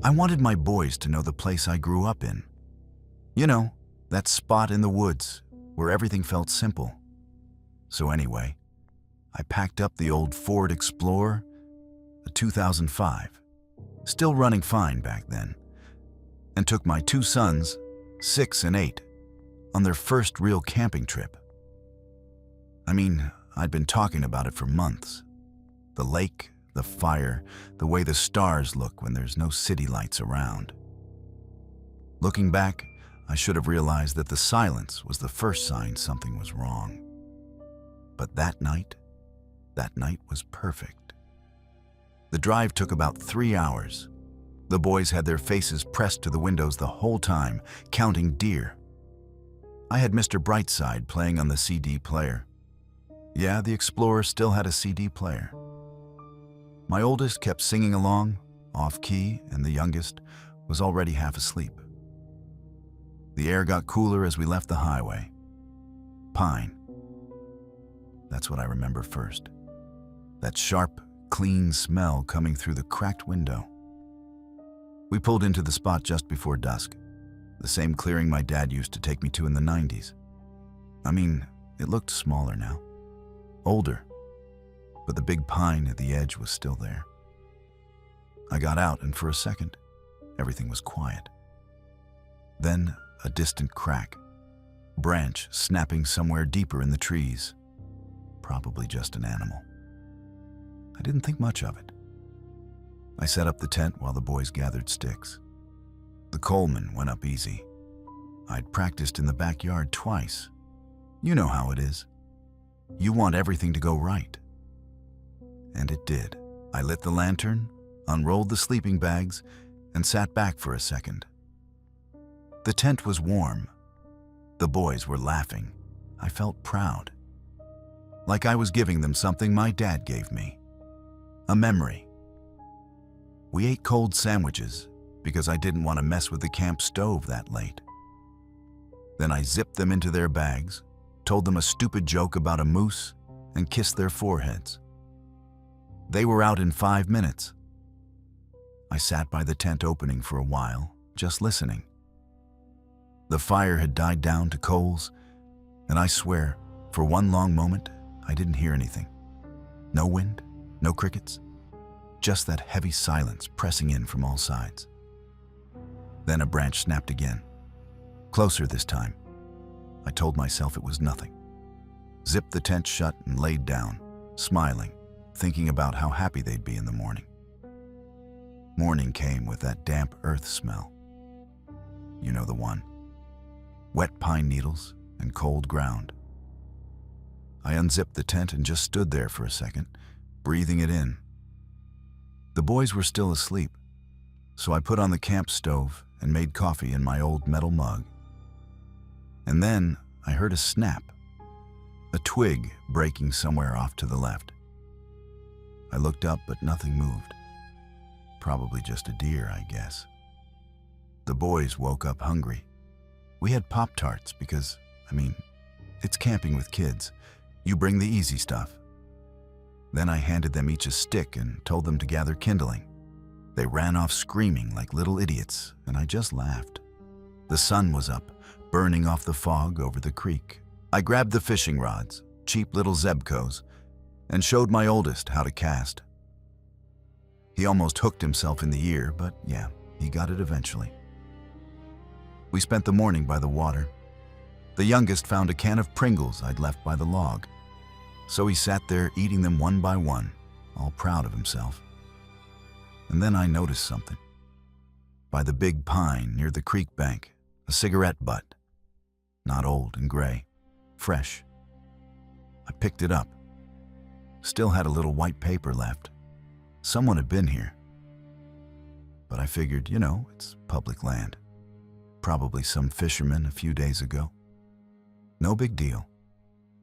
I wanted my boys to know the place I grew up in. You know, that spot in the woods where everything felt simple. So anyway, I packed up the old Ford Explorer, a 2005, still running fine back then, and took my two sons, 6 and 8, on their first real camping trip. I mean, I'd been talking about it for months. The lake, the fire, the way the stars look when there's no city lights around. Looking back, I should have realized that the silence was the first sign something was wrong. But that night was perfect. The drive took about 3 hours. The boys had their faces pressed to the windows the whole time, counting deer. I had Mr. Brightside playing on the CD player. Yeah, the Explorer still had a CD player. My oldest kept singing along, off-key, and the youngest was already half asleep. The air got cooler as we left the highway. Pine. That's what I remember first. That sharp, clean smell coming through the cracked window. We pulled into the spot just before dusk, the same clearing my dad used to take me to in the 90s. I mean, it looked smaller now, older, but the big pine at the edge was still there. I got out, and for a second, everything was quiet. Then a distant crack, branch snapping somewhere deeper in the trees. Probably just an animal. I didn't think much of it. I set up the tent while the boys gathered sticks. The Coleman went up easy. I'd practiced in the backyard twice. You know how it is. You want everything to go right. And it did. I lit the lantern, unrolled the sleeping bags, and sat back for a second. The tent was warm. The boys were laughing. I felt proud. Like I was giving them something my dad gave me. A memory. We ate cold sandwiches because I didn't want to mess with the camp stove that late. Then I zipped them into their bags, told them a stupid joke about a moose, and kissed their foreheads. They were out in 5 minutes. I sat by the tent opening for a while, just listening. The fire had died down to coals, and I swear, for one long moment, I didn't hear anything. No wind, no crickets, just that heavy silence pressing in from all sides. Then a branch snapped again, closer this time. I told myself it was nothing. Zipped the tent shut and laid down, smiling, thinking about how happy they'd be in the morning. Morning came with that damp earth smell. You know the one. Wet pine needles and cold ground. I unzipped the tent and just stood there for a second, breathing it in. The boys were still asleep, so I put on the camp stove and made coffee in my old metal mug. And then I heard a snap, a twig breaking somewhere off to the left. I looked up, but nothing moved. Probably just a deer, I guess. The boys woke up hungry. We had Pop-Tarts because, it's camping with kids. You bring the easy stuff. Then I handed them each a stick and told them to gather kindling. They ran off screaming like little idiots, and I just laughed. The sun was up, burning off the fog over the creek. I grabbed the fishing rods, cheap little Zebcos, and showed my oldest how to cast. He almost hooked himself in the ear, but yeah, he got it eventually. We spent the morning by the water. The youngest found a can of Pringles I'd left by the log, so he sat there eating them one by one, all proud of himself. And then I noticed something. By the big pine near the creek bank, a cigarette butt. Not old and gray, fresh. I picked it up. Still had a little white paper left. Someone had been here. But I figured, it's public land. Probably some fisherman a few days ago. No big deal.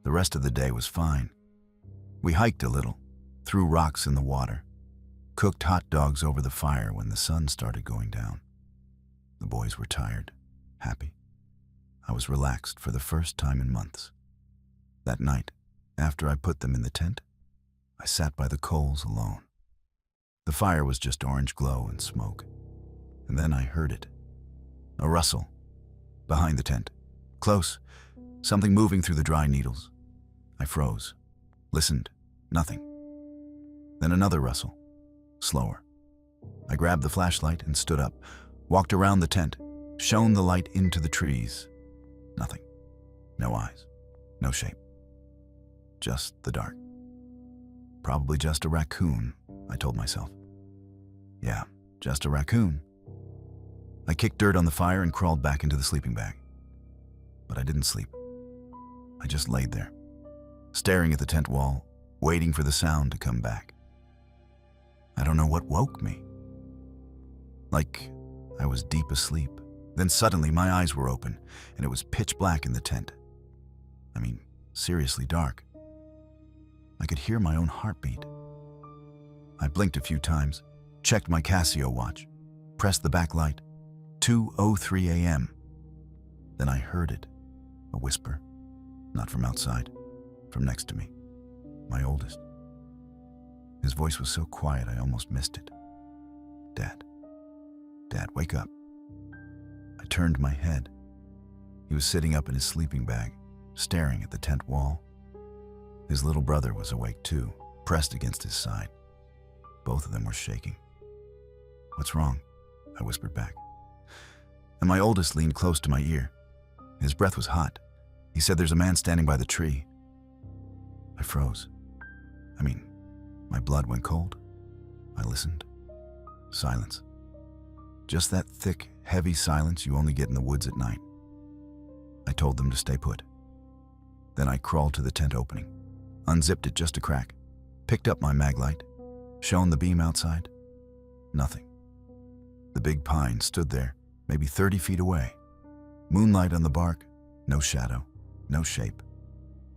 The rest of the day was fine. We hiked a little, threw rocks in the water, cooked hot dogs over the fire when the sun started going down. The boys were tired, happy. I was relaxed for the first time in months. That night, after I put them in the tent, I sat by the coals alone. The fire was just orange glow and smoke, And then I heard it. A rustle. Behind the tent. Close. Something moving through the dry needles. I froze. Listened. Nothing. Then another rustle. Slower. I grabbed the flashlight and stood up, walked around the tent, shone the light into the trees. Nothing. No eyes. No shape. Just the dark. Probably just a raccoon, I told myself. Yeah, just a raccoon. I kicked dirt on the fire and crawled back into the sleeping bag. But I didn't sleep. I just laid there, staring at the tent wall, waiting for the sound to come back. I don't know what woke me. Like I was deep asleep. Then suddenly my eyes were open, and it was pitch black in the tent. I mean, seriously dark. I could hear my own heartbeat. I blinked a few times, checked my Casio watch, pressed the back light. 2:03 a.m. Then I heard it, a whisper, not from outside, from next to me, my oldest. His voice was so quiet I almost missed it. Dad. Dad, wake up. I turned my head. He was sitting up in his sleeping bag, staring at the tent wall. His little brother was awake too, pressed against his side. Both of them were shaking. What's wrong? I whispered back. And my oldest leaned close to my ear. His breath was hot. He said, "There's a man standing by the tree." I froze. My blood went cold. I listened. Silence. Just that thick, heavy silence you only get in the woods at night. I told them to stay put. Then I crawled to the tent opening, unzipped it just a crack, picked up my mag light, shone the beam outside. Nothing. The big pine stood there, maybe 30 feet away. Moonlight on the bark, no shadow, no shape,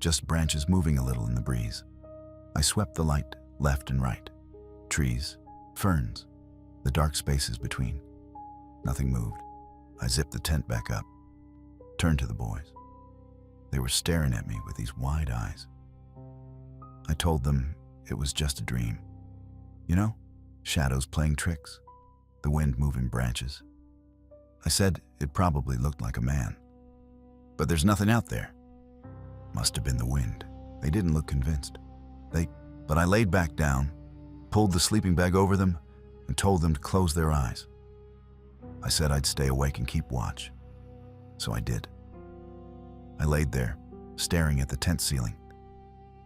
just branches moving a little in the breeze. I swept the light left and right. Trees, ferns, the dark spaces between. Nothing moved. I zipped the tent back up, turned to the boys. They were staring at me with these wide eyes. I told them it was just a dream. You know, shadows playing tricks, the wind moving branches. I said it probably looked like a man. But there's nothing out there. Must have been the wind. They didn't look convinced. But I laid back down, pulled the sleeping bag over them, and told them to close their eyes. I said I'd stay awake and keep watch. So I did. I laid there, staring at the tent ceiling,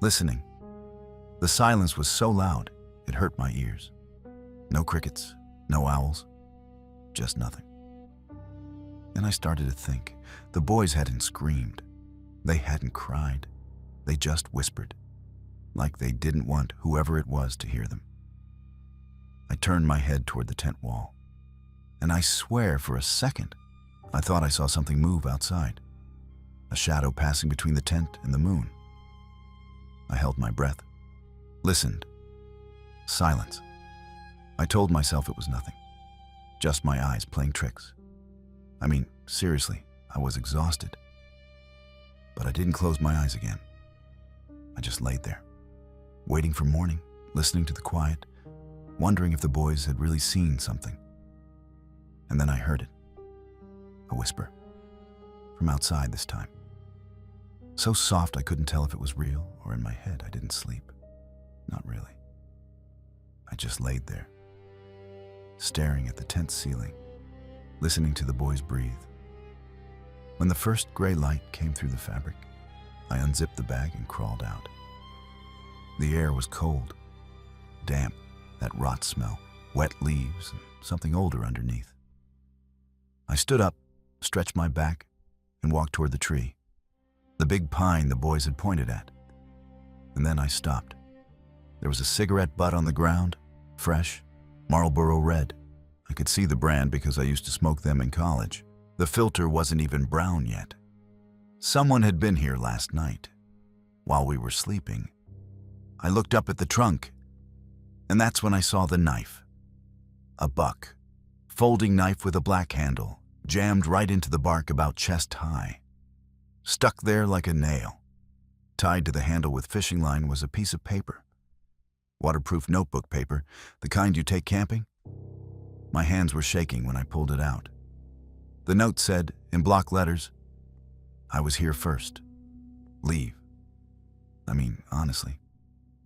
listening. The silence was so loud, it hurt my ears. No crickets, no owls, just nothing. Then I started to think. The boys hadn't screamed. They hadn't cried. They just whispered, like they didn't want whoever it was to hear them. I turned my head toward the tent wall, and I swear for a second, I thought I saw something move outside, a shadow passing between the tent and the moon. I held my breath, listened. Silence. I told myself it was nothing, just my eyes playing tricks. Seriously, I was exhausted. But I didn't close my eyes again. I just laid there, waiting for morning, listening to the quiet, wondering if the boys had really seen something. And then I heard it. A whisper. From outside this time. So soft I couldn't tell if it was real or in my head. I didn't sleep. Not really. I just laid there, staring at the tent ceiling, listening to the boys breathe. When the first gray light came through the fabric, I unzipped the bag and crawled out. The air was cold, damp, that rot smell, wet leaves, and something older underneath. I stood up, stretched my back, and walked toward the tree, the big pine the boys had pointed at. And then I stopped. There was a cigarette butt on the ground, fresh, Marlboro Red. I could see the brand because I used to smoke them in college. The filter wasn't even brown yet. Someone had been here last night, while we were sleeping. I looked up at the trunk, and that's when I saw the knife. A buck, folding knife with a black handle, jammed right into the bark about chest high. Stuck there like a nail. Tied to the handle with fishing line was a piece of paper. Waterproof notebook paper, the kind you take camping? My hands were shaking when I pulled it out. The note said, in block letters, "I was here first. Leave." Honestly,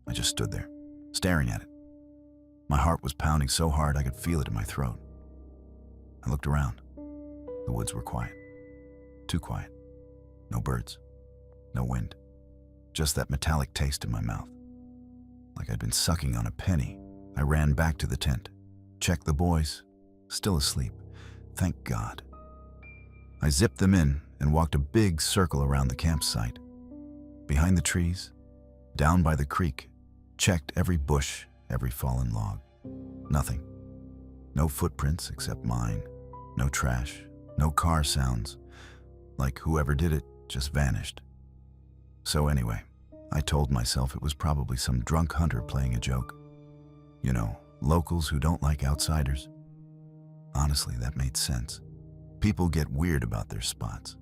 I just stood there, staring at it. My heart was pounding so hard I could feel it in my throat. I looked around. The woods were quiet. Too quiet. No birds. No wind. Just that metallic taste in my mouth. Like I'd been sucking on a penny. I ran back to the tent. Checked the boys. Still asleep. Thank God. I zipped them in and walked a big circle around the campsite. Behind the trees, down by the creek, checked every bush, every fallen log. Nothing. No footprints except mine. No trash. No car sounds. Like whoever did it just vanished. So anyway, I told myself it was probably some drunk hunter playing a joke. You know, locals who don't like outsiders. Honestly, that made sense. People get weird about their spots.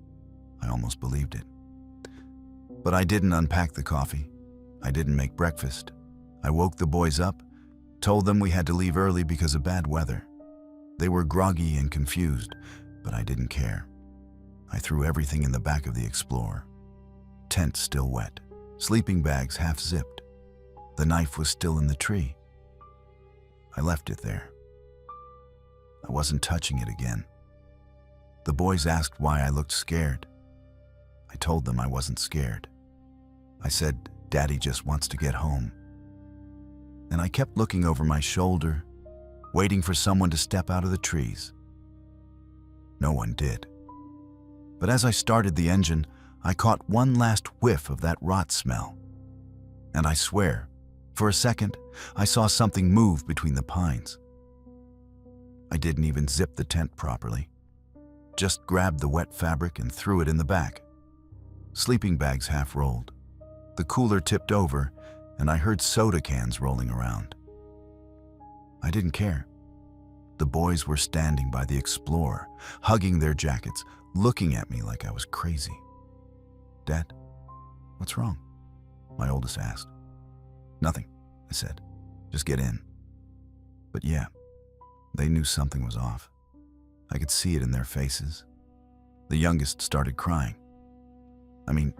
I almost believed it. But I didn't unpack the coffee. I didn't make breakfast. I woke the boys up, told them we had to leave early because of bad weather. They were groggy and confused, but I didn't care. I threw everything in the back of the Explorer. Tent still wet, sleeping bags half zipped. The knife was still in the tree. I left it there. I wasn't touching it again. The boys asked why I looked scared. I told them I wasn't scared. I said, "Daddy just wants to get home." And I kept looking over my shoulder, waiting for someone to step out of the trees. No one did. But as I started the engine, I caught one last whiff of that rot smell. And I swear, for a second, I saw something move between the pines. I didn't even zip the tent properly. Just grabbed the wet fabric and threw it in the back. Sleeping bags half rolled. The cooler tipped over, and I heard soda cans rolling around. I didn't care. The boys were standing by the Explorer, hugging their jackets, looking at me like I was crazy. "Dad, what's wrong?" my oldest asked. "Nothing," I said. "Just get in." But yeah, they knew something was off. I could see it in their faces. The youngest started crying.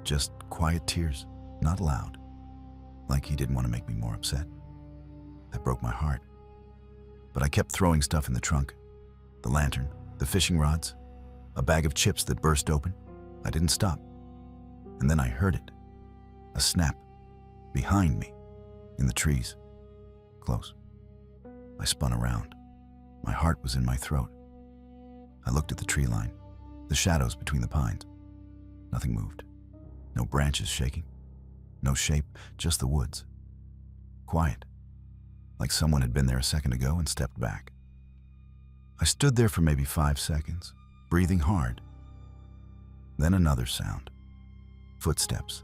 Just quiet tears, not loud. Like he didn't want to make me more upset. That broke my heart. But I kept throwing stuff in the trunk. The lantern, the fishing rods, a bag of chips that burst open. I didn't stop. And then I heard it. A snap. Behind me. In the trees. Close. I spun around. My heart was in my throat. I looked at the tree line. The shadows between the pines. Nothing moved. No branches shaking. No shape, just the woods. Quiet. Like someone had been there a second ago and stepped back. I stood there for maybe 5 seconds, breathing hard. Then another sound. Footsteps.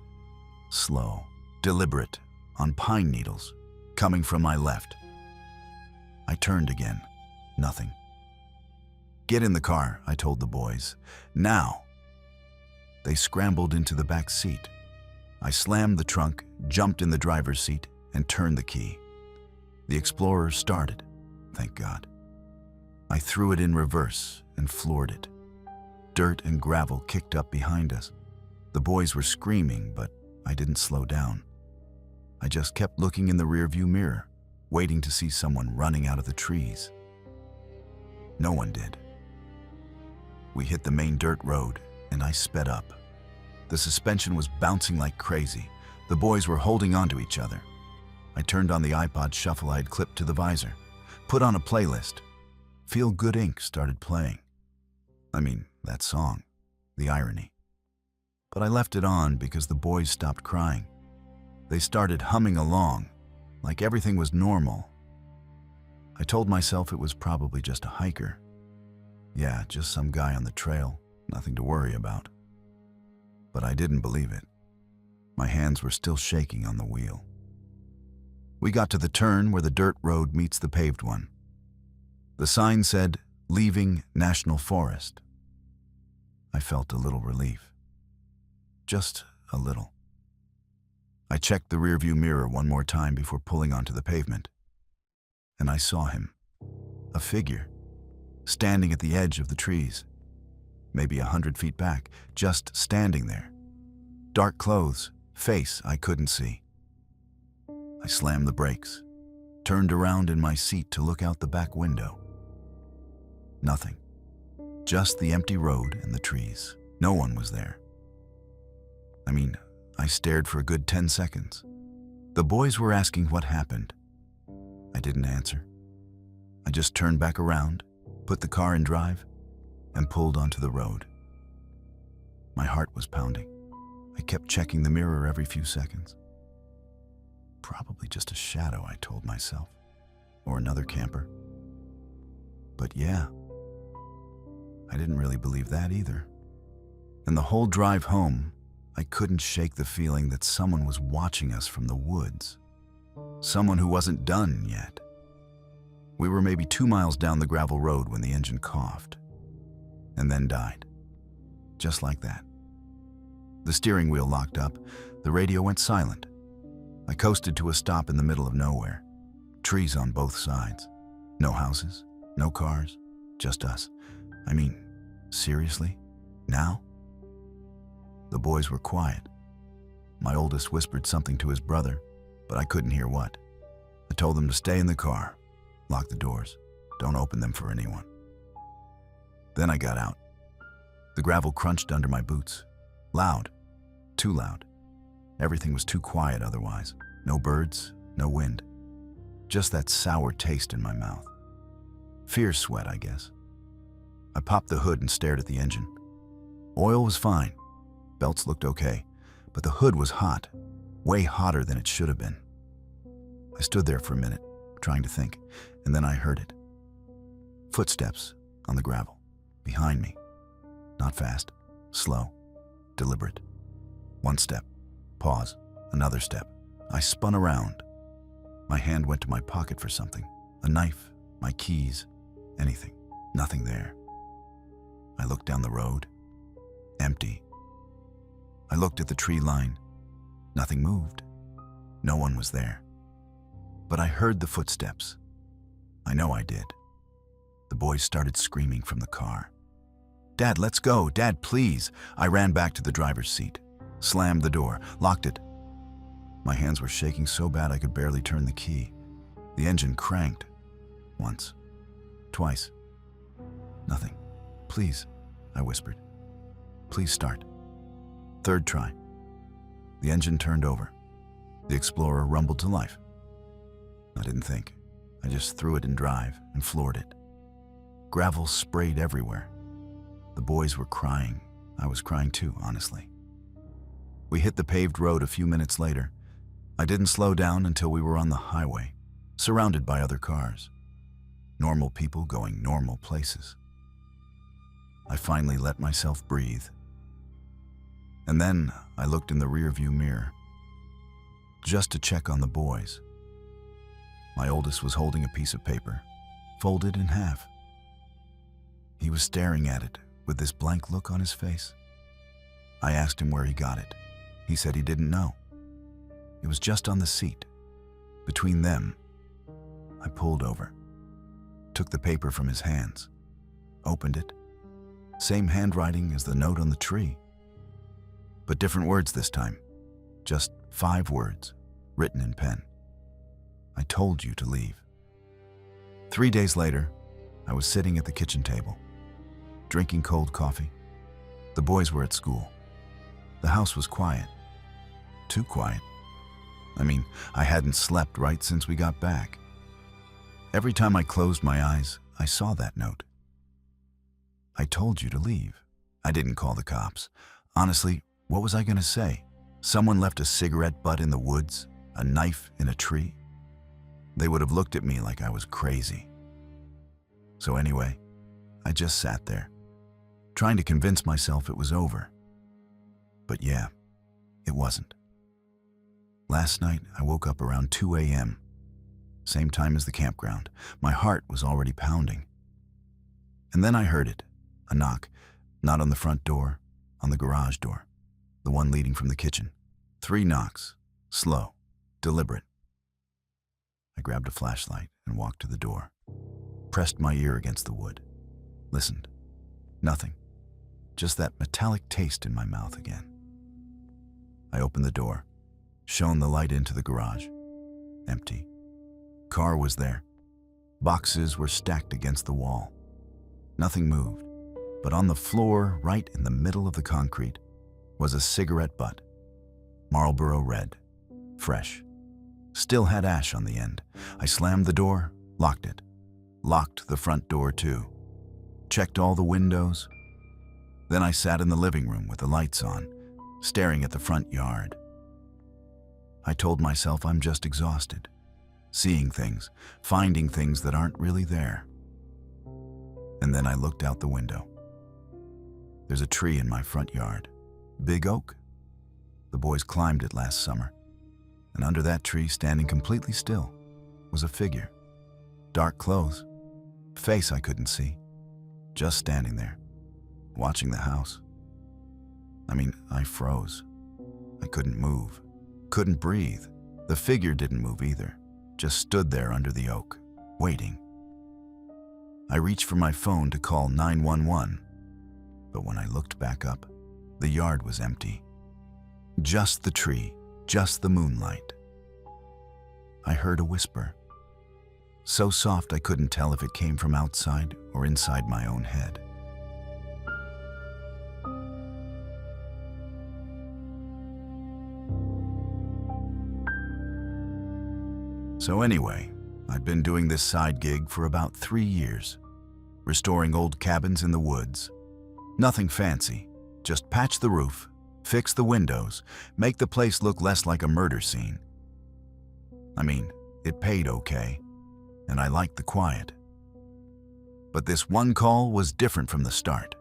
Slow, deliberate, on pine needles, coming from my left. I turned again. Nothing. "Get in the car," I told the boys. "Now." They scrambled into the back seat. I slammed the trunk, jumped in the driver's seat, and turned the key. The Explorer started, thank God. I threw it in reverse and floored it. Dirt and gravel kicked up behind us. The boys were screaming, but I didn't slow down. I just kept looking in the rearview mirror, waiting to see someone running out of the trees. No one did. We hit the main dirt road, and I sped up. The suspension was bouncing like crazy. The boys were holding onto each other. I turned on the iPod shuffle I had clipped to the visor, put on a playlist. Feel Good Inc. started playing. That song, the irony. But I left it on because the boys stopped crying. They started humming along, like everything was normal. I told myself it was probably just a hiker. Yeah, just some guy on the trail, nothing to worry about. But I didn't believe it. My hands were still shaking on the wheel. We got to the turn where the dirt road meets the paved one. The sign said, "Leaving National Forest." I felt a little relief. Just a little. I checked the rearview mirror one more time before pulling onto the pavement. And I saw him. A figure, standing at the edge of the trees, maybe 100 feet back, just standing there. Dark clothes, face I couldn't see. I slammed the brakes, turned around in my seat to look out the back window. Nothing. Just the empty road and the trees. No one was there. I stared for a good 10 seconds. The boys were asking what happened. I didn't answer. I just turned back around, put the car in drive, and pulled onto the road. My heart was pounding. I kept checking the mirror every few seconds. Probably just a shadow, I told myself, or another camper. But yeah, I didn't really believe that either. And the whole drive home, I couldn't shake the feeling that someone was watching us from the woods. Someone who wasn't done yet. We were maybe 2 miles down the gravel road when the engine coughed, and then died. Just like that. The steering wheel locked up, the radio went silent. I coasted to a stop in the middle of nowhere. Trees on both sides. No houses, no cars, just us. Seriously? Now? The boys were quiet. My oldest whispered something to his brother, but I couldn't hear what. I told them to stay in the car, lock the doors, don't open them for anyone. Then I got out. The gravel crunched under my boots. Loud. Too loud. Everything was too quiet otherwise. No birds, no wind. Just that sour taste in my mouth. Fear sweat, I guess. I popped the hood and stared at the engine. Oil was fine. Belts looked okay, but the hood was hot, way hotter than it should have been. I stood there for a minute, trying to think, and then I heard it. Footsteps on the gravel, behind me. Not fast, slow, deliberate. One step, pause, another step. I spun around. My hand went to my pocket for something, a knife, my keys, anything. Nothing there. I looked down the road, empty. I looked at the tree line. Nothing moved. No one was there. But I heard the footsteps. I know I did. The boys started screaming from the car. "Dad, let's go. Dad, please." I ran back to the driver's seat, slammed the door, locked it. My hands were shaking so bad I could barely turn the key. The engine cranked. Once. Twice. Nothing. "Please," I whispered. "Please start." Third try. The engine turned over. The Explorer rumbled to life. I didn't think. I just threw it in drive and floored it. Gravel sprayed everywhere. The boys were crying. I was crying too, honestly. We hit the paved road a few minutes later. I didn't slow down until we were on the highway, surrounded by other cars. Normal people going normal places. I finally let myself breathe. And then I looked in the rearview mirror, just to check on the boys. My oldest was holding a piece of paper, folded in half. He was staring at it with this blank look on his face. I asked him where he got it. He said he didn't know. It was just on the seat, between them. I pulled over, took the paper from his hands, opened it. Same handwriting as the note on the tree. But different words this time. Just 5 words, written in pen. "I told you to leave." 3 days later, I was sitting at the kitchen table, drinking cold coffee. The boys were at school. The house was quiet. Too quiet. I hadn't slept right since we got back. Every time I closed my eyes, I saw that note. "I told you to leave." I didn't call the cops. Honestly, what was I going to say? Someone left a cigarette butt in the woods, a knife in a tree? They would have looked at me like I was crazy. So anyway, I just sat there, trying to convince myself it was over. But yeah, it wasn't. Last night, I woke up around 2 a.m., same time as the campground. My heart was already pounding. And then I heard it, a knock, not on the front door, on the garage door, the one leading from the kitchen. 3 knocks, slow, deliberate. I grabbed a flashlight and walked to the door, pressed my ear against the wood. listened. Nothing. Just that metallic taste in my mouth again. I opened the door, shone the light into the garage. Empty. Car was there. Boxes were stacked against the wall. Nothing moved, but on the floor, right in the middle of the concrete, was a cigarette butt. Marlboro Red. Fresh. Still had ash on the end. I slammed the door, locked it. Locked the front door too. Checked all the windows. Then I sat in the living room with the lights on, staring at the front yard. I told myself I'm just exhausted. Seeing things, finding things that aren't really there. And then I looked out the window. There's a tree in my front yard. Big oak. The boys climbed it last summer. And under that tree, standing completely still, was a figure. Dark clothes. Face I couldn't see. Just standing there, watching the house. I froze. I couldn't move. Couldn't breathe. The figure didn't move either. Just stood there under the oak, waiting. I reached for my phone to call 911, but when I looked back up, the yard was empty. Just the tree, just the moonlight. I heard a whisper, so soft I couldn't tell if it came from outside or inside my own head. So anyway, I'd been doing this side gig for about 3 years, restoring old cabins in the woods. Nothing fancy, just patch the roof, fix the windows, make the place look less like a murder scene. It paid okay, and I liked the quiet. But this one call was different from the start.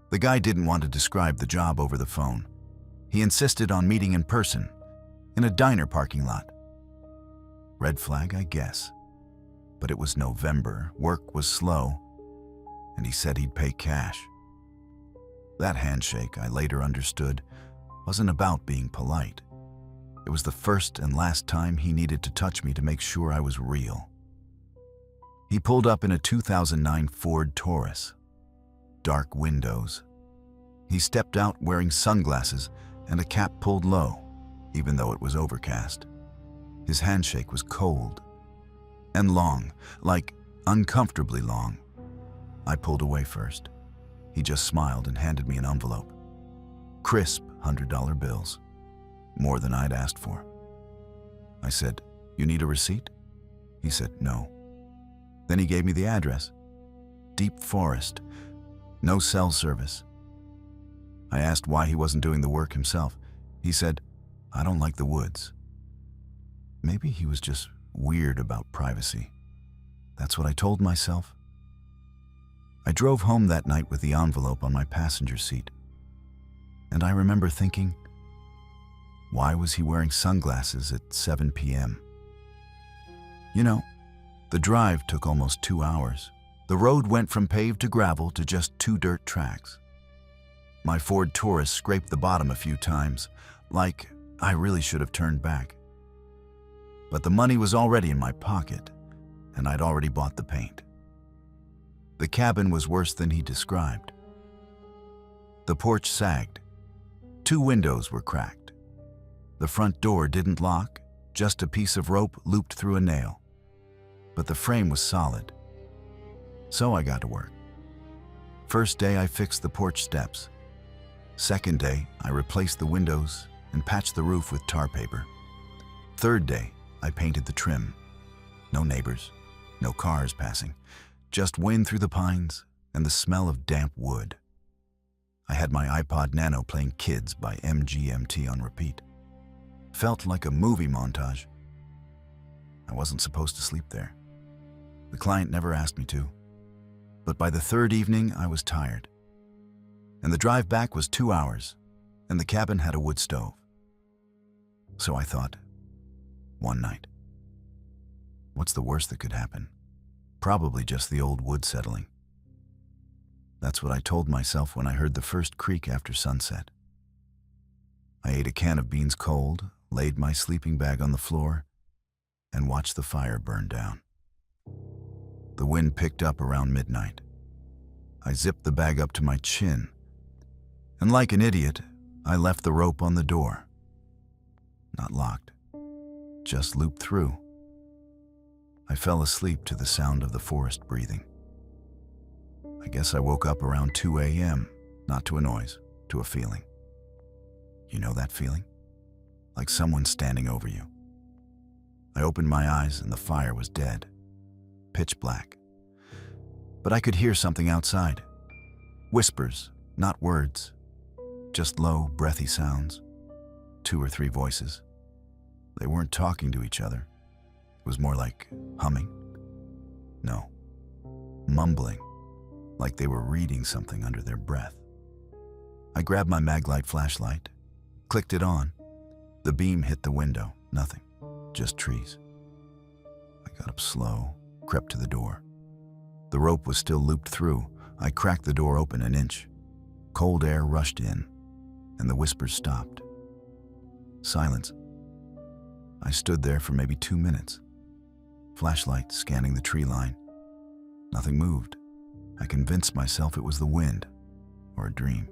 The guy didn't want to describe the job over the phone. He insisted on meeting in person, in a diner parking lot. Red flag, I guess. But it was November, work was slow, and he said he'd pay cash. That handshake, I later understood, wasn't about being polite. It was the first and last time he needed to touch me to make sure I was real. He pulled up in a 2009 Ford Taurus. Dark windows. He stepped out wearing sunglasses and a cap pulled low, even though it was overcast. His handshake was cold and long, like uncomfortably long. I pulled away first. He just smiled and handed me an envelope. Crisp $100 bills, more than I'd asked for. I said, "You need a receipt?" He said, "No." Then he gave me the address. Deep forest, no cell service. I asked why he wasn't doing the work himself. He said, "I don't like the woods." Maybe he was just weird about privacy. That's what I told myself. I drove home that night with the envelope on my passenger seat. And I remember thinking, why was he wearing sunglasses at 7 p.m.? The drive took almost 2 hours. The road went from paved to gravel to just 2 dirt tracks. My Ford Taurus scraped the bottom a few times, like I really should have turned back. But the money was already in my pocket, and I'd already bought the paint. The cabin was worse than he described. The porch sagged. 2 windows were cracked. The front door didn't lock, just a piece of rope looped through a nail. But the frame was solid. So I got to work. First day, I fixed the porch steps. Second day, I replaced the windows and patched the roof with tar paper. Third day, I painted the trim. No neighbors, no cars passing, just wind through the pines and the smell of damp wood. I had my iPod Nano playing Kids by MGMT on repeat. Felt like a movie montage. I wasn't supposed to sleep there. The client never asked me to. But by the 3rd evening, I was tired. And the drive back was 2 hours, and the cabin had a wood stove. So I thought, one night. What's the worst that could happen? Probably just the old wood settling. That's what I told myself when I heard the first creak after sunset. I ate a can of beans cold, laid my sleeping bag on the floor, and watched the fire burn down. The wind picked up around midnight. I zipped the bag up to my chin, and like an idiot, I left the rope on the door. Not locked, just looped through. I fell asleep to the sound of the forest breathing. I guess I woke up around 2 a.m., not to a noise, to a feeling. You know that feeling? Like someone standing over you. I opened my eyes and the fire was dead, pitch black. But I could hear something outside. Whispers, not words, just low, breathy sounds. 2 or 3 voices. They weren't talking to each other. It was more like humming. No, mumbling, like they were reading something under their breath. I grabbed my Maglite flashlight, clicked it on. The beam hit the window, nothing, just trees. I got up slow, crept to the door. The rope was still looped through. I cracked the door open an inch. Cold air rushed in, and the whispers stopped. Silence. I stood there for maybe 2 minutes. Flashlight scanning the tree line. Nothing moved. I convinced myself it was the wind, or a dream.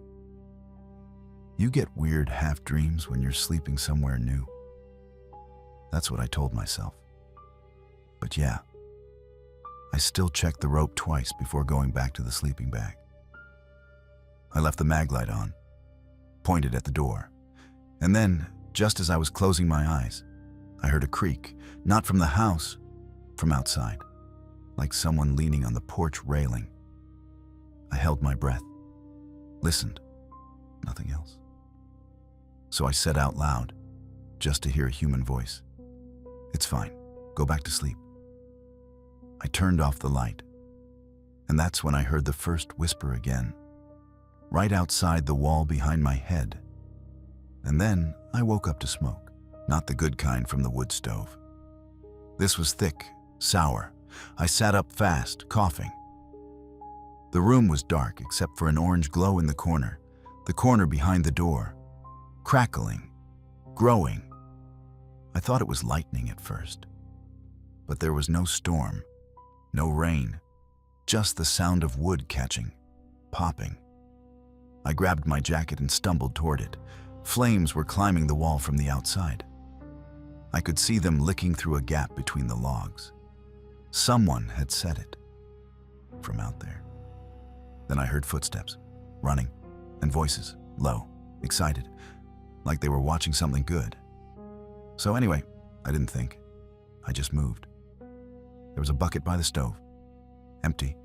You get weird half-dreams when you're sleeping somewhere new. That's what I told myself. But yeah, I still checked the rope twice before going back to the sleeping bag. I left the Maglite on, pointed at the door, and then, just as I was closing my eyes, I heard a creak, not from the house, from outside, like someone leaning on the porch railing. I held my breath, listened, nothing else. So I said out loud, just to hear a human voice, "It's fine, go back to sleep." I turned off the light, and that's when I heard the first whisper again, right outside the wall behind my head. And then I woke up to smoke, not the good kind from the wood stove. This was thick, sour. I sat up fast, coughing. The room was dark except for an orange glow in the corner behind the door, crackling, growing. I thought it was lightning at first, but there was no storm, no rain, just the sound of wood catching, popping. I grabbed my jacket and stumbled toward it. Flames were climbing the wall from the outside. I could see them licking through a gap between the logs. Someone had set it from out there. Then I heard footsteps, running, and voices, low, excited, like they were watching something good. So anyway, I didn't think. I just moved. There was a bucket by the stove, empty.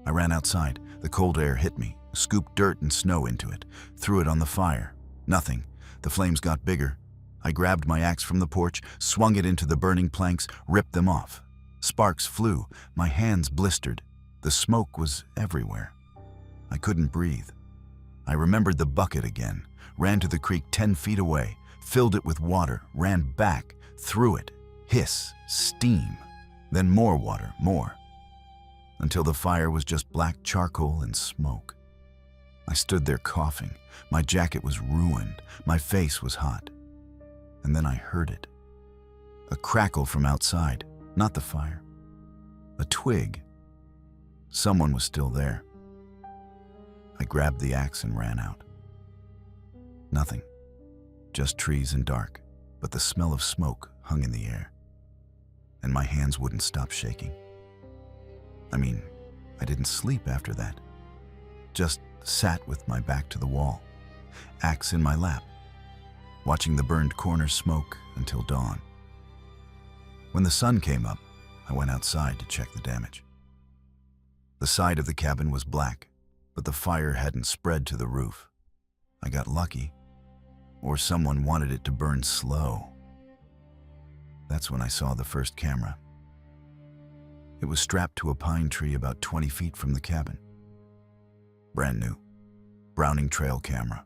I ran outside. The cold air hit me, scooped dirt and snow into it, threw it on the fire. Nothing. The flames got bigger. I grabbed my axe from the porch, swung it into the burning planks, ripped them off. Sparks flew. My hands blistered. The smoke was everywhere. I couldn't breathe. I remembered the bucket again, ran to the creek 10 feet away, filled it with water, ran back, threw it, hiss, steam, then more water, more, until the fire was just black charcoal and smoke. I stood there coughing. My jacket was ruined. My face was hot. And then I heard it. A crackle from outside, not the fire. A twig. Someone was still there. I grabbed the axe and ran out. Nothing. Just trees and dark, but the smell of smoke hung in the air. And my hands wouldn't stop shaking. I mean, I didn't sleep after that. Just sat with my back to the wall, axe in my lap, watching the burned corners smoke until dawn. When the sun came up, I went outside to check the damage. The side of the cabin was black, but the fire hadn't spread to the roof. I got lucky, or someone wanted it to burn slow. That's when I saw the first camera. It was strapped to a pine tree about 20 feet from the cabin. Brand new, Browning trail camera.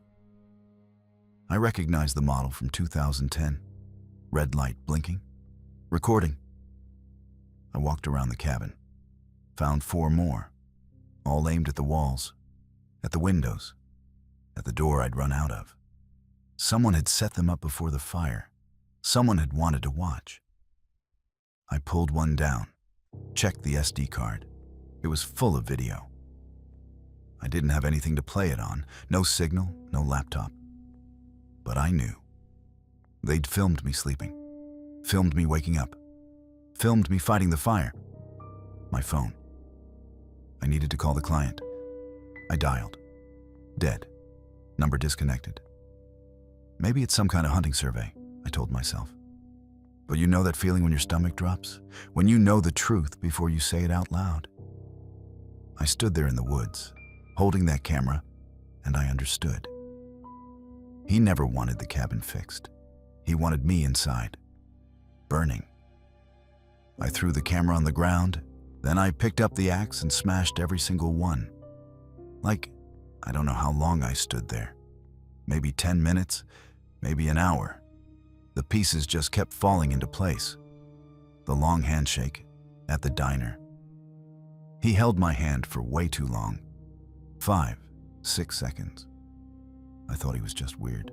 I recognized the model from 2010. Red light blinking, recording. I walked around the cabin, found 4 more, all aimed at the walls, at the windows, at the door I'd run out of. Someone had set them up before the fire. Someone had wanted to watch. I pulled one down, checked the SD card. It was full of video. I didn't have anything to play it on, no signal, no laptop. But I knew. They'd filmed me sleeping, filmed me waking up, filmed me fighting the fire. My phone. I needed to call the client. I dialed. Dead. Number disconnected. Maybe it's some kind of hunting survey, I told myself. But you know that feeling when your stomach drops? When you know the truth before you say it out loud? I stood there in the woods, holding that camera, and I understood. He never wanted the cabin fixed. He wanted me inside, burning. I threw the camera on the ground, then I picked up the axe and smashed every single one. I don't know how long I stood there. Maybe 10 minutes, maybe an hour. The pieces just kept falling into place. The long handshake at the diner. He held my hand for way too long. 5, 6 seconds. I thought he was just weird.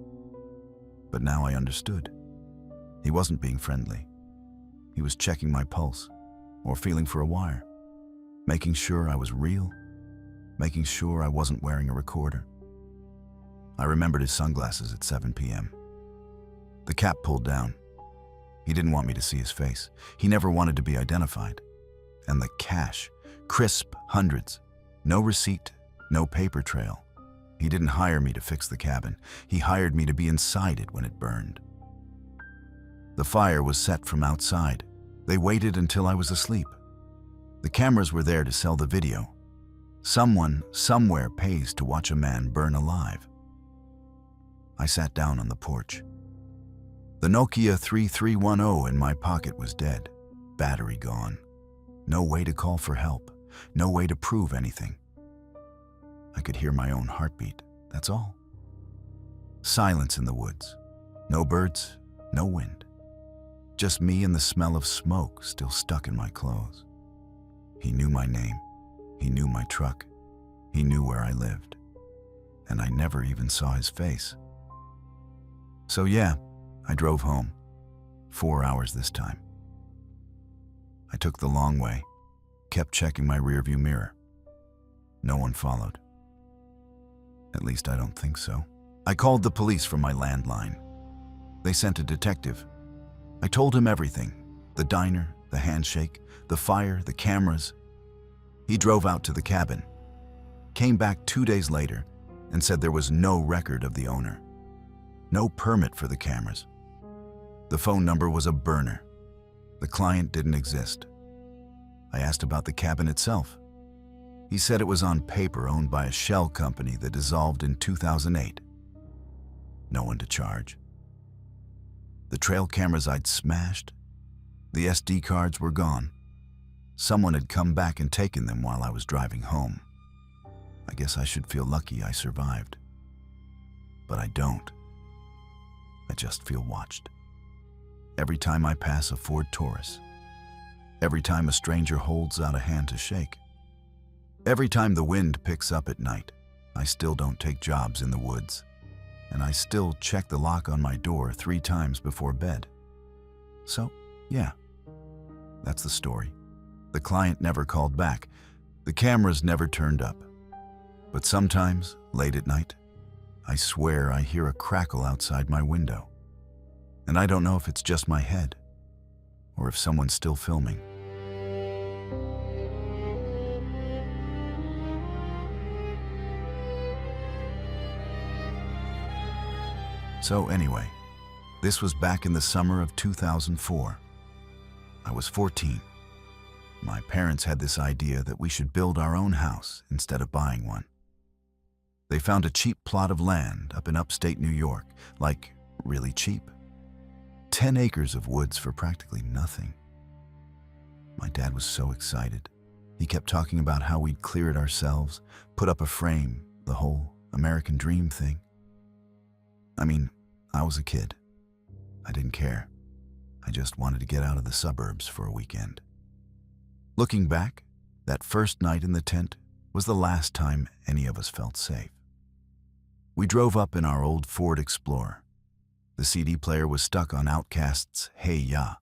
But now I understood. He wasn't being friendly. He was checking my pulse, or feeling for a wire, making sure I was real, making sure I wasn't wearing a recorder. I remembered his sunglasses at 7 p.m. The cap pulled down. He didn't want me to see his face. He never wanted to be identified. And the cash, crisp hundreds, no receipt, no paper trail. He didn't hire me to fix the cabin. He hired me to be inside it when it burned. The fire was set from outside. They waited until I was asleep. The cameras were there to sell the video. Someone, somewhere pays to watch a man burn alive. I sat down on the porch. The Nokia 3310 in my pocket was dead, battery gone. No way to call for help, no way to prove anything. I could hear my own heartbeat, that's all. Silence in the woods. No birds, no wind. Just me and the smell of smoke still stuck in my clothes. He knew my name. He knew my truck. He knew where I lived. And I never even saw his face. So yeah, I drove home. 4 hours this time. I took the long way, kept checking my rearview mirror. No one followed. At least I don't think so. I called the police from my landline. They sent a detective. I told him everything. The diner, the handshake, the fire, the cameras. He drove out to the cabin, came back 2 days later, and said there was no record of the owner. No permit for the cameras. The phone number was a burner. The client didn't exist. I asked about the cabin itself. He said it was on paper owned by a shell company that dissolved in 2008. No one to charge. The trail cameras I'd smashed, the SD cards were gone. Someone had come back and taken them while I was driving home. I guess I should feel lucky I survived. But I don't. I just feel watched. Every time I pass a Ford Taurus. Every time a stranger holds out a hand to shake. Every time the wind picks up at night, I still don't take jobs in the woods. And I still check the lock on my door 3 times before bed. So, yeah, that's the story. The client never called back. The cameras never turned up. But sometimes, late at night, I swear I hear a crackle outside my window. And I don't know if it's just my head, or if someone's still filming. So anyway, this was back in the summer of 2004. I was 14. My parents had this idea that we should build our own house instead of buying one. They found a cheap plot of land up in upstate New York, like really cheap. 10 acres of woods for practically nothing. My dad was so excited. He kept talking about how we'd clear it ourselves, put up a frame, the whole American dream thing. I mean, I was a kid. I didn't care. I just wanted to get out of the suburbs for a weekend. Looking back, that first night in the tent was the last time any of us felt safe. We drove up in our old Ford Explorer. The CD player was stuck on Outkast's Hey Ya.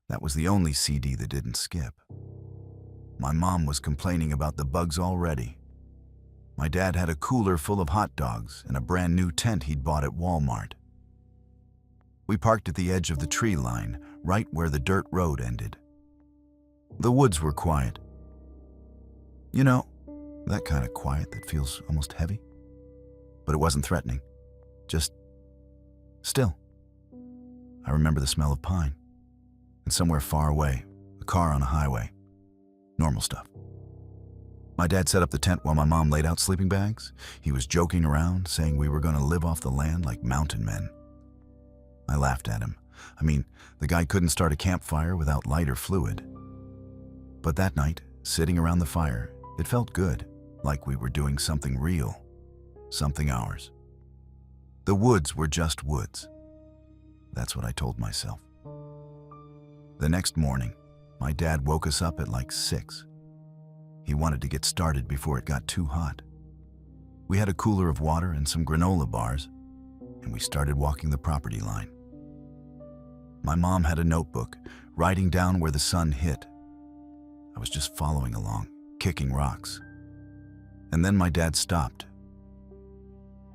That was the only CD that didn't skip. My mom was complaining about the bugs already. My dad had a cooler full of hot dogs and a brand new tent he'd bought at Walmart. We parked at the edge of the tree line, right where the dirt road ended. The woods were quiet. You know, that kind of quiet that feels almost heavy. But it wasn't threatening, just still. I remember the smell of pine, and somewhere far away, a car on a highway. Normal stuff. My dad set up the tent while my mom laid out sleeping bags. He was joking around, saying we were going to live off the land like mountain men. I laughed at him. I mean, the guy couldn't start a campfire without lighter fluid. But that night, sitting around the fire, it felt good, like we were doing something real, something ours. The woods were just woods. That's what I told myself. The next morning, my dad woke us up at like 6. He wanted to get started before it got too hot. We had a cooler of water and some granola bars, and we started walking the property line. My mom had a notebook, writing down where the sun hit. I was just following along, kicking rocks. And then my dad stopped.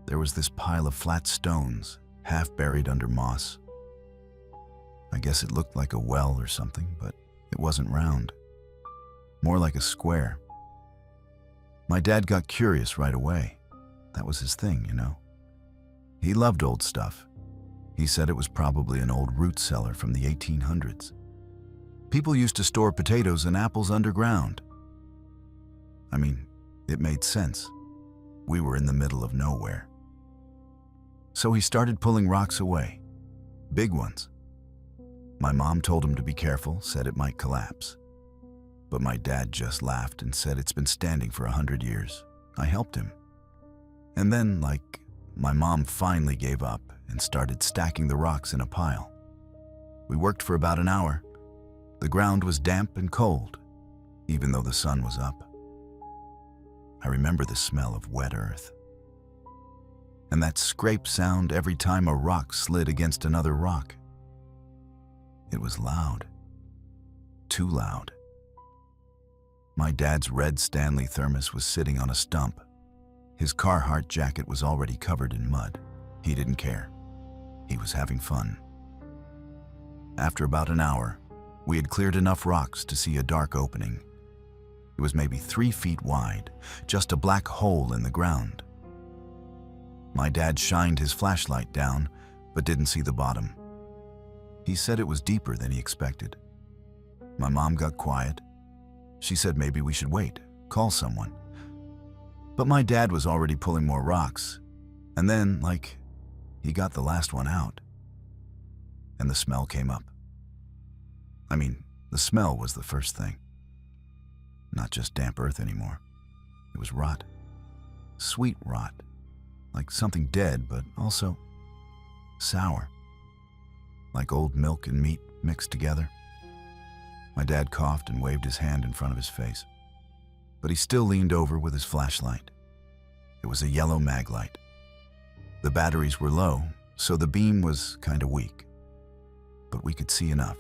There was this pile of flat stones, half buried under moss. I guess it looked like a well or something, but it wasn't round. More like a square. My dad got curious right away. That was his thing, you know. He loved old stuff. He said it was probably an old root cellar from the 1800s. People used to store potatoes and apples underground. I mean, it made sense. We were in the middle of nowhere. So he started pulling rocks away, big ones. My mom told him to be careful, said it might collapse. But my dad just laughed and said it's been standing for 100 years. I helped him. And then, my mom finally gave up and started stacking the rocks in a pile. We worked for about an hour. The ground was damp and cold, even though the sun was up. I remember the smell of wet earth. And that scrape sound every time a rock slid against another rock. It was loud. Too loud. My dad's red Stanley thermos was sitting on a stump. His Carhartt jacket was already covered in mud. He didn't care. He was having fun. After about an hour, we had cleared enough rocks to see a dark opening. It was maybe 3 feet wide, just a black hole in the ground. My dad shined his flashlight down, but didn't see the bottom. He said it was deeper than he expected. My mom got quiet. She said maybe we should wait, call someone. But my dad was already pulling more rocks, and then, he got the last one out. And the smell came up. I mean, the smell was the first thing. Not just damp earth anymore. It was rot. Sweet rot. Like something dead, but also sour. Like old milk and meat mixed together. My dad coughed and waved his hand in front of his face. But he still leaned over with his flashlight. It was a yellow mag light. The batteries were low, so the beam was kind of weak. But we could see enough.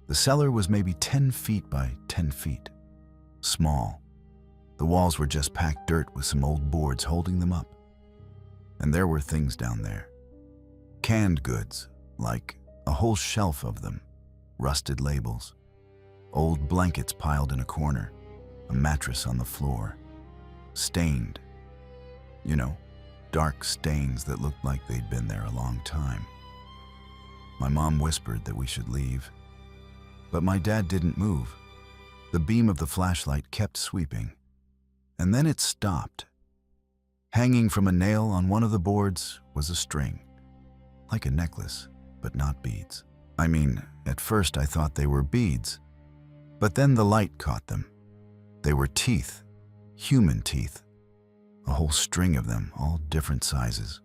The cellar was maybe 10 feet by 10 feet. Small. The walls were just packed dirt with some old boards holding them up. And there were things down there. Canned goods, like a whole shelf of them. Rusted labels. Old blankets piled in a corner. A mattress on the floor. Stained. You know, dark stains that looked like they'd been there a long time. My mom whispered that we should leave. But my dad didn't move. The beam of the flashlight kept sweeping. And then it stopped. Hanging from a nail on one of the boards was a string. Like a necklace, but not beads. I mean, at first I thought they were beads. But then the light caught them. They were teeth. Human teeth. A whole string of them, all different sizes.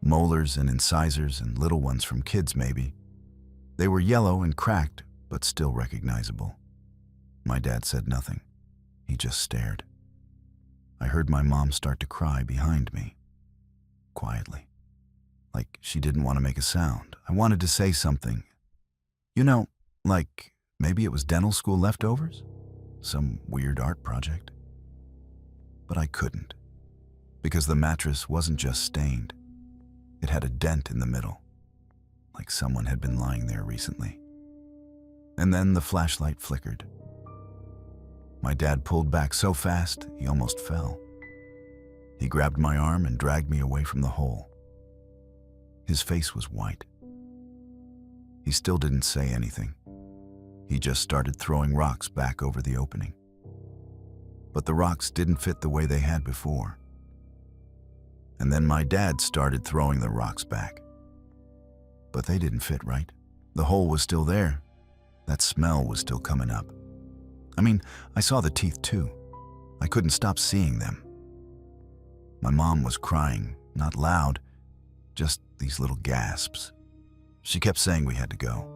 Molars and incisors and little ones from kids, maybe. They were yellow and cracked, but still recognizable. My dad said nothing. He just stared. I heard my mom start to cry behind me. Quietly. Like she didn't want to make a sound. I wanted to say something. You know, like maybe it was dental school leftovers? Some weird art project. But I couldn't. because the mattress wasn't just stained. It had a dent in the middle, like someone had been lying there recently. And then the flashlight flickered. My dad pulled back so fast, he almost fell. He grabbed my arm and dragged me away from the hole. His face was white. He still didn't say anything. He just started throwing rocks back over the opening. But the rocks didn't fit the way they had before. And then my dad started throwing the rocks back. But they didn't fit right. The hole was still there. That smell was still coming up. I mean, I saw the teeth too. I couldn't stop seeing them. My mom was crying, not loud, just these little gasps. She kept saying we had to go.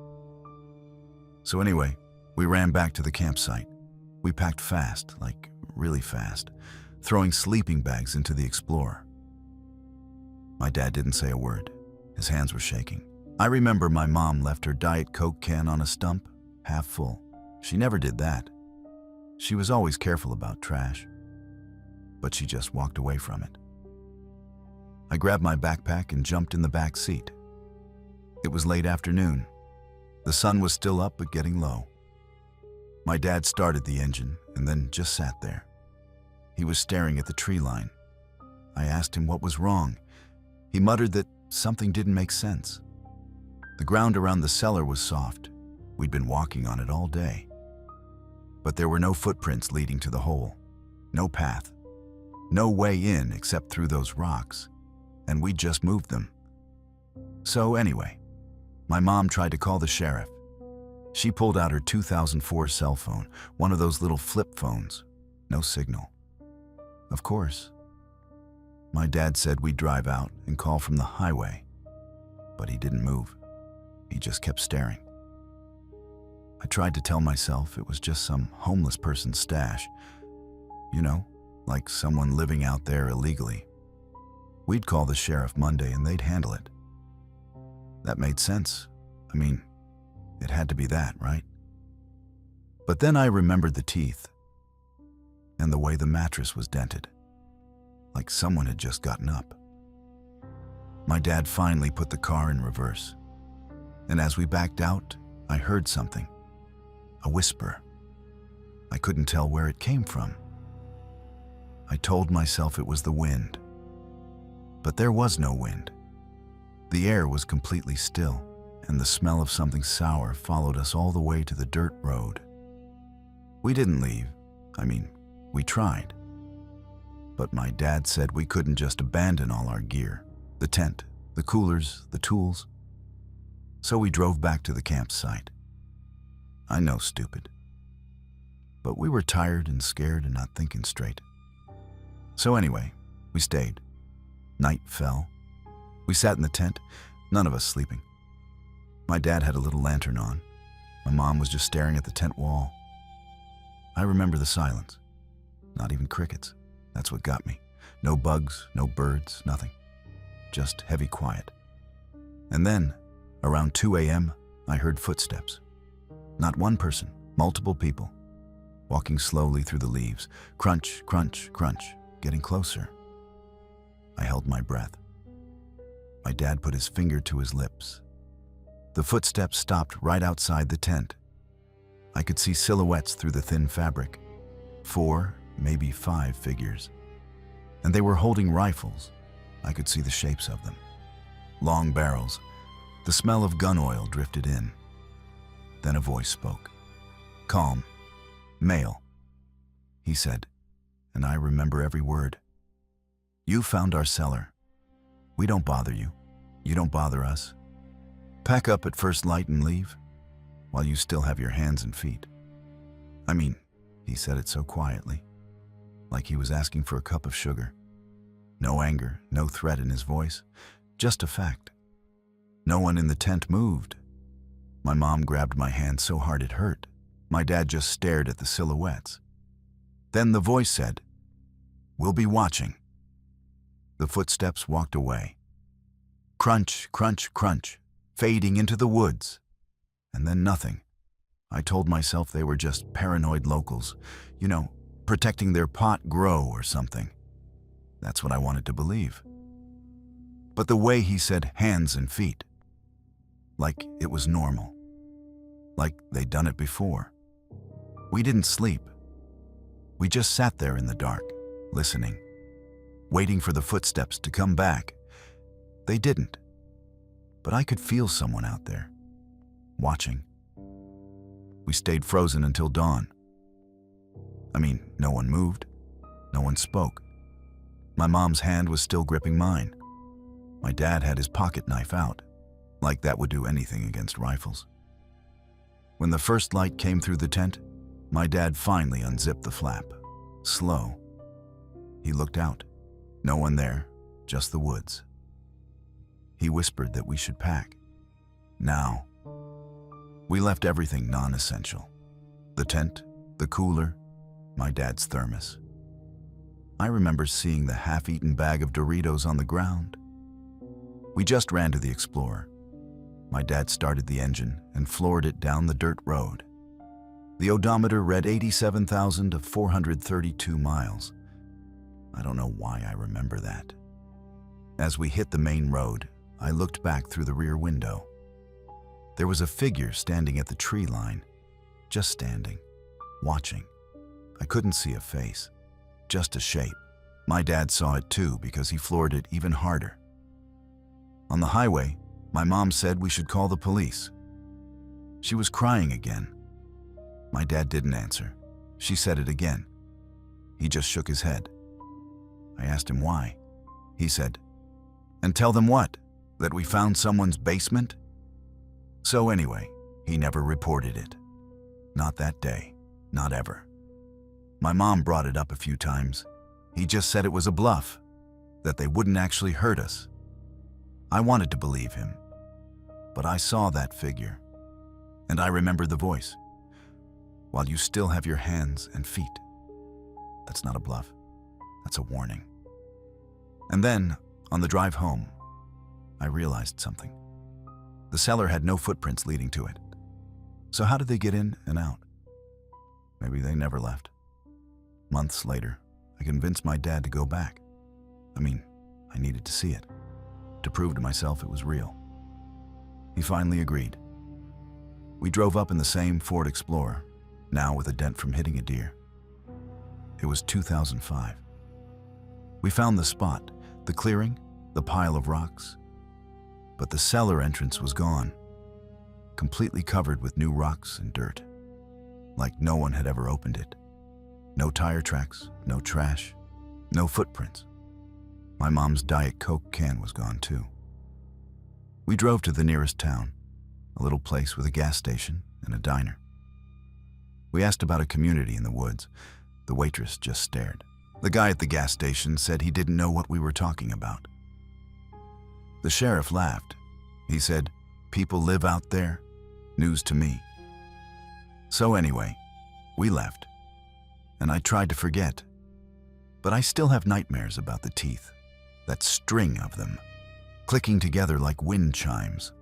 So anyway, we ran back to the campsite. We packed fast, like really fast, throwing sleeping bags into the Explorer. My dad didn't say a word. His hands were shaking. I remember my mom left her Diet Coke can on a stump, half full. She never did that. She was always careful about trash, but she just walked away from it. I grabbed my backpack and jumped in the back seat. It was late afternoon. The sun was still up but getting low. My dad started the engine and then just sat there. He was staring at the tree line. I asked him what was wrong. He muttered that something didn't make sense. The ground around the cellar was soft. We'd been walking on it all day. But there were no footprints leading to the hole. No path. No way in except through those rocks. And we'd just moved them. So anyway, my mom tried to call the sheriff. She pulled out her 2004 cell phone, one of those little flip phones. No signal. Of course. My dad said we'd drive out and call from the highway, but he didn't move. He just kept staring. I tried to tell myself it was just some homeless person's stash. You know, like someone living out there illegally. We'd call the sheriff Monday and they'd handle it. That made sense. I mean, it had to be that, right? But then I remembered the teeth and the way the mattress was dented, like someone had just gotten up. My dad finally put the car in reverse, and as we backed out, I heard something, a whisper. I couldn't tell where it came from. I told myself it was the wind, but there was no wind. The air was completely still, and the smell of something sour followed us all the way to the dirt road. We didn't leave. I mean, we tried. But my dad said we couldn't just abandon all our gear, the tent, the coolers, the tools. So we drove back to the campsite. I know, stupid. But we were tired and scared and not thinking straight. So anyway, we stayed. Night fell. We sat in the tent, none of us sleeping. My dad had a little lantern on. My mom was just staring at the tent wall. I remember the silence. Not even crickets. That's what got me. No bugs, no birds, nothing. Just heavy quiet. And then, around 2 a.m., I heard footsteps. Not one person, multiple people. Walking slowly through the leaves. Crunch, crunch, crunch. Getting closer. I held my breath. My dad put his finger to his lips. The footsteps stopped right outside the tent. I could see silhouettes through the thin fabric. 4, maybe 5 figures. And they were holding rifles. I could see the shapes of them. Long barrels. The smell of gun oil drifted in. Then a voice spoke. Calm. Male. He said, and I remember every word. You found our cellar. We don't bother you. You don't bother us. Pack up at first light and leave, while you still have your hands and feet. I mean, he said it so quietly, like he was asking for a cup of sugar. No anger, no threat in his voice, just a fact. No one in the tent moved. My mom grabbed my hand so hard it hurt. My dad just stared at the silhouettes. Then the voice said, "We'll be watching." The footsteps walked away. Crunch, crunch, crunch, fading into the woods. And then nothing. I told myself they were just paranoid locals, you know, protecting their pot grow or something. That's what I wanted to believe. But the way he said hands and feet, like it was normal, like they'd done it before. We didn't sleep. We just sat there in the dark, listening, waiting for the footsteps to come back. They didn't. But I could feel someone out there, watching. We stayed frozen until dawn. I mean, no one moved. No one spoke. My mom's hand was still gripping mine. My dad had his pocket knife out, like that would do anything against rifles. When the first light came through the tent, my dad finally unzipped the flap. Slow. He looked out. No one there, just the woods. He whispered that we should pack. Now. We left everything non-essential. The tent, the cooler, my dad's thermos. I remember seeing the half-eaten bag of Doritos on the ground. We just ran to the Explorer. My dad started the engine and floored it down the dirt road. The odometer read 87,432 miles. I don't know why I remember that. As we hit the main road, I looked back through the rear window. There was a figure standing at the tree line, just standing, watching. I couldn't see a face, just a shape. My dad saw it too because he floored it even harder. On the highway, my mom said we should call the police. She was crying again. My dad didn't answer. She said it again. He just shook his head. I asked him why. He said, "And tell them what? That we found someone's basement?" So anyway, he never reported it. Not that day, not ever. My mom brought it up a few times. He just said it was a bluff, that they wouldn't actually hurt us. I wanted to believe him, but I saw that figure, and I remembered the voice. While you still have your hands and feet. That's not a bluff, that's a warning. And then, on the drive home, I realized something. The cellar had no footprints leading to it. So how did they get in and out? Maybe they never left. Months later, I convinced my dad to go back. I needed to see it, to prove to myself it was real. He finally agreed. We drove up in the same Ford Explorer, now with a dent from hitting a deer. It was 2005. We found the spot, the clearing, the pile of rocks. But the cellar entrance was gone, completely covered with new rocks and dirt, like no one had ever opened it. No tire tracks, no trash, no footprints. My mom's Diet Coke can was gone too. We drove to the nearest town, a little place with a gas station and a diner. We asked about a community in the woods. The waitress just stared. The guy at the gas station said he didn't know what we were talking about. The sheriff laughed. He said, "People live out there? News to me." So anyway, we left, and I tried to forget. But I still have nightmares about the teeth, that string of them, clicking together like wind chimes.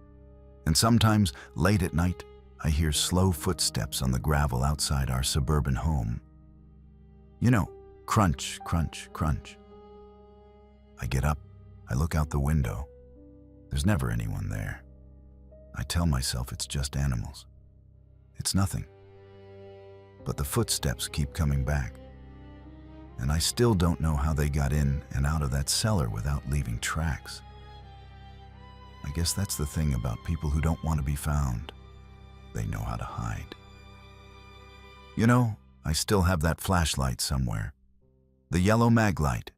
And sometimes, late at night, I hear slow footsteps on the gravel outside our suburban home. You know, crunch, crunch, crunch. I get up, I look out the window. There's never anyone there. I tell myself it's just animals. It's nothing. But the footsteps keep coming back. And I still don't know how they got in and out of that cellar without leaving tracks. I guess that's the thing about people who don't want to be found. They know how to hide. You know, I still have that flashlight somewhere. The yellow mag light.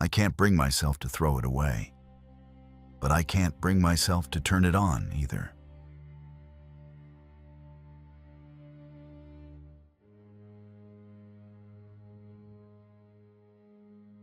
I can't bring myself to throw it away. But I can't bring myself to turn it on either.